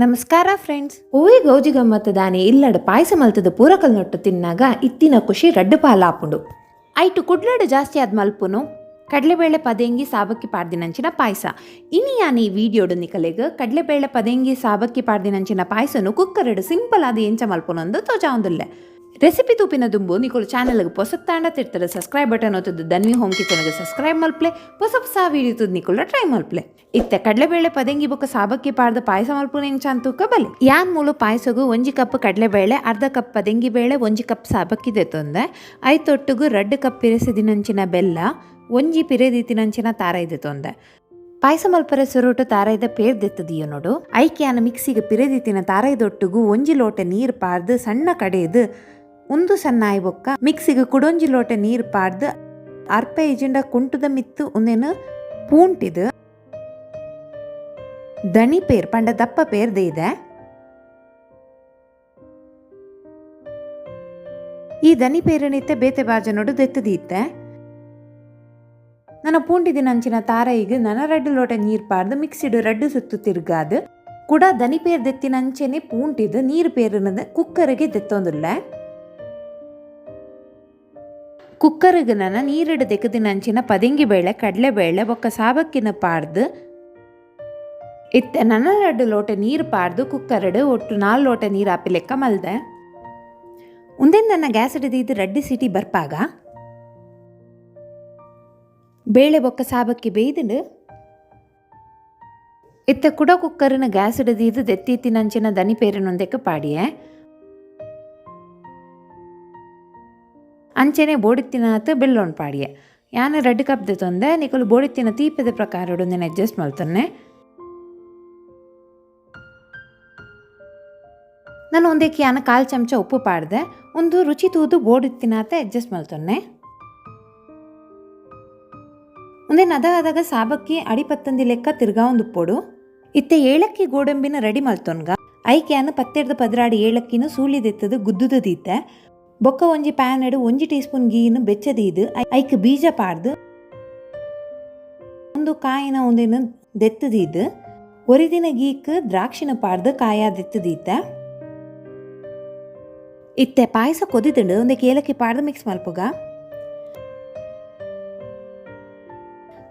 ನಮಸ್ಕಾರ ಫ್ರೆಂಡ್ಸ್. ಓಯ್ ಗೌಜಿ ಗಮ್ಮತ್ತ ದಾನಿ ಇಲ್ಲಡ ಪಾಯಸ ಮಲ್ತದ ಪೂರಕಲ್ ನೊಟ್ಟು ತಿನ್ನಾಗ ಇತ್ತಿನ ಖುಷಿ ರಡ್ಡು ಪಾಲಾಪುಂಡು. ಐಟು ಕುಡ್ಲಡು ಜಾಸ್ತಿ ಆದ್ ಮಲ್ಪುನು ಕಡಲೆಬೇಳೆ ಪದೇಂಗಿ ಸಾಬಕ್ಕಿ ಪಾಡ್ದಿನಂಚಿನ ಪಾಯಸ. ಇನಿ ಯಾನ್ ಈ ವಿಡಿಯೋಡು ನಿಕಲೆಗ್ ಕಡಲೆಬೇಳೆ ಪದೇಂಗಿ ಸಾಬಕ್ಕಿ ಪಾಡ್ದಿನಂಚಿನ ಪಾಯಸನು ಕುಕ್ಕರಡು ಸಿಂಪಲ್ ಆದ ಎಂಚ ಮಲ್ಪುನೊಂದು ತೋಜಾವುದಿಲ್ಲ. ರೆಸಿಪಿ ತೂಪಿನ ದುಂಬು ನಿಕುಲು ಚಾನಲ್ಗೆ ಪೊಸತ್ತಾಂಡ ತಿರ್ತಾರೆ ಸಬ್ಸ್ಕ್ರೈಬ್ ಬಟನ್ ಒತ್ತದು ದನ್ವಿ ಹೋಮ್ ಕಿಚನ್ಗೆ ಸಬ್ಸ್ಕ್ರೈಬ್ ಮಲ್ಪ್ಲೆ ಹೊಸ ಹೊಸ ವಿಡಿಯೋ ನಿಕುಲ ಟ್ರೈ ಮಲ್ಪ್ಲೆ. ಇತ್ತೆ ಕಡಲೆಬೇಳೆ ಪದಂಗಿ ಬೊಕ್ಕ ಸಾಬಕ್ಕಿ ಪಾಡ್ದ ಪಾಯಸ ಮಲ್ಪುನ ಹೆಂಚ ಅಂತೂಕ ಬಲಿ ಯಾನ್ ಮೂಲು ಪಾಯಸಗು 1 ಕಪ್ ಕಡಲೆಬೇಳೆ, ಅರ್ಧ ಕಪ್ ಪದಂಗಿ ಬೇಳೆ, 1 ಕಪ್ ಸಾಬಕ್ಕಿ ದೆತ್ತೊಂದೆ. ಐತೊಟ್ಟುಗು 2 ಕಪ್ ಪಿರೆಸಿದಿನಂಚಿನ ಬೆಲ್ಲ, 1 ಪಿರೆದಿತ್ತಿನಂಚಿನ ತಾರ ಇದೆತ್ತೊಂದೆ. ಪಾಯಸ ಮಲ್ಪರೆ ಸುರುಟು ತಾರೈದ ಪೇರ್ ದೆತ್ತದಿಯೋ ನೋಡು. ಐಕ್ಯಾನ ಮಿಕ್ಸಿಗೆ ಪಿರೆದಿತ್ತಿನ ತಾರೈದೊಟ್ಟುಗು 1 ಲೋಟ ನೀರು ಪಾರ್ದು ಸಣ್ಣ ಕಡೆಯದು ಒಂದು ಸಣ್ಣ ಆಯ್ ಬೊಕ್ಕ ಮಿಕ್ಸಿಗೆ ಕುಡೊಂಜಿ ಲೋಟ ನೀರು ಪಾಡ್ದು ಅರ್ಪೆ ಇಜಿಂಡ ಕುಂಟುದ ಮಿತ್ತು ಒಂದೇನು ಪೂಂಟಿದು ದಣಿ ಪೇರ್ ಪಂಡ ದಪ್ಪ ಪೇರ್ದೆ ಇದೆ. ಈ ದನಿ ಪೇರನಿತ್ತೆ ಬೇತೆ ಬಾಜನೋಡು ದೆತ್ತದೀತ್ತೆ. ನನ್ನ ಪೂಂಟಿದಿನಂಚಿನ ತಾರೈಗೆ ನನ್ನ 2 ಲೋಟ ನೀರು ಪಾಡ್ದು ಮಿಕ್ಸಿಡು 2 ಸುತ್ತು ತಿರ್ಗಾದು ಕೂಡ ದನಿ ಪೇರ್ ದೆತ್ತಿನಂಚೆನೆ ಪೂಂಟಿದು ನೀರು ಪೇರನದ ಕುಕ್ಕರಿಗೆ ದೆತ್ತೊಂದುಲ್ಲ. ಕುಕ್ಕರಿಗೆ ನನ್ನ ನೀರಿಡು ದೆಕ್ಕದಿನಂಚಿನ ಪದಂಗಿ ಬೇಳೆ, ಕಡಲೆಬೇಳೆ ಬೊಕ್ಕ ಸಾಬಕ್ಕಿನ ಪಾಡ್ದು ಇತ್ತೆ ನನ್ನ 2 ಲೋಟ ನೀರು ಪಾಡ್ದು ಕುಕ್ಕರಡು ಒಟ್ಟು 4 ಲೋಟ ನೀರು ಹಾಪಿ ಲೆಕ್ಕ ಮಲ್ದೆ. ಉಂದೇನು ನನ್ನ ಗ್ಯಾಸ್ ಹಿಡಿದಿದ್ದು 2 ಸೀಟಿ ಬರ್ಪಾಗ ಬೇಳೆ ಬೊಕ್ಕ ಸಾಬಕ್ಕಿ ಬೇಯ್ದು ಇತ್ತೆ ಕುಡ ಕುಕ್ಕರಿನ ಗ್ಯಾಸ್ ಹಿಡಿದಿದ್ದು ದೆತ್ತಿತ್ತಿನಂಚಿನ ದನಿ ಪೇರಿನೊಂದಕ್ಕೆ ಪಾಡಿಯೆ ಅಂಚೆನೆ ಬೋಡಿತ್ತಿನಾತ್ ಬೆಲ್ಲೊಂಡು ಪಾಡಿಯೆ. ಯಾನು 2 ಕಪ್ ದೆತ್ತೊಂದೆ ನಿಕಲು ಬೋಡಿತ್ತಿನ ತೀಪದ ಪ್ರಕಾರ ನಾನು ಅಡ್ಜಸ್ಟ್ ಮಾಡ್ತಾನೆ. ನಾನು ಒಂದಕ್ಕೆ ಯಾನ 1/4 ಚಮಚ ಉಪ್ಪು ಪಾಡ್ದೆ. ಒಂದು ರುಚಿ ತೂದು ಬೋಡಿತ್ತಿನಾತೆ ಅಡ್ಜಸ್ಟ್ ಮಾಡ್ತಾನೆ. ಒಂದೇನು ಅದಾಗ ಸಾಬಕ್ಕಿ ಅಡಿಪತ್ತಂದಿ ಲೆಕ್ಕ ತಿರ್ಗಾ ಒಂದು ಉಪ್ಪೊಡು. ಇತ್ತೆ ಏಳಕ್ಕಿ ಗೋಡಂಬಿನ ರೆಡಿ ಮಲ್ತೊನ್ಗ ಐಕ್ಯಾನು 12 ಪದ್ರಾಡಿ ಏಳಕ್ಕಿನೂ ಸೂಳಿದೆತ್ತದು ಗುದ್ದುದೀತೆ. ಬೊಕ್ಕ ಒಂಜಿ ಪ್ಯಾನ್ ಎಡು 1 ಟೀ ಸ್ಪೂನ್ ಗೀನು ಬೆಚ್ಚದೀದು ಐಕ್ ಬೀಜ ಪಾಡ್ದು ಒಂದು ಕಾಯಿನ ಒಂದೇನು ದೆತ್ತದೀದು ಒರಿದಿನ ಗೀಕ್ ದ್ರಾಕ್ಷಿನ ಪಾಡ್ದು ಕಾಯ ದೆತ್ತದೀತ. ಇತ್ತೆ ಪಾಯಸ ಕೊದಿದುಂಡು ಒಂದಕ್ಕೆ ಏಲಕ್ಕಿ ಪಾಡ್ದು ಮಿಕ್ಸ್ ಮಲ್ಪುಗ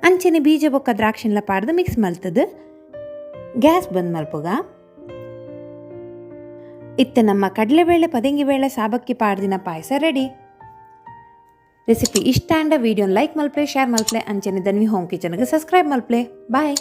ಅಂಚೆನೆ ಬೀಜ ಬೊಕ್ಕ ದ್ರಾಕ್ಷಿನ ಪಾಡ್ದು ಮಿಕ್ಸ್ ಮಲ್ತದು ಗ್ಯಾಸ್ ಬಂದ್ ಮಲ್ಪುಗ. ಇತ್ತೆ ನಮ್ಮ ಕಡಲೆಬೇಳೆ ಪದಂಗಿ ಬೇಳೆ ಸಾಬಕ್ಕಿ ಪಾಡ್ದಿನ ಪಾಯಸ ರೆಡಿ. ರೆಸಿಪಿ ಇಷ್ಟ ಅಂಡ ವಿಡಿಯೋನ ಲೈಕ್ ಮಲ್ಪ್ಲೆ, ಶೇರ್ ಮಲ್ಪ್ಲೆ, ಅಂಚೆನೆ ದನ್ವಿ ಹೋಮ್ ಕಿಚನ್ಗೆ ಸಬ್ಸ್ಕ್ರೈಬ್ ಮಲ್ಪ್ಲೆ. ಬಾಯ್.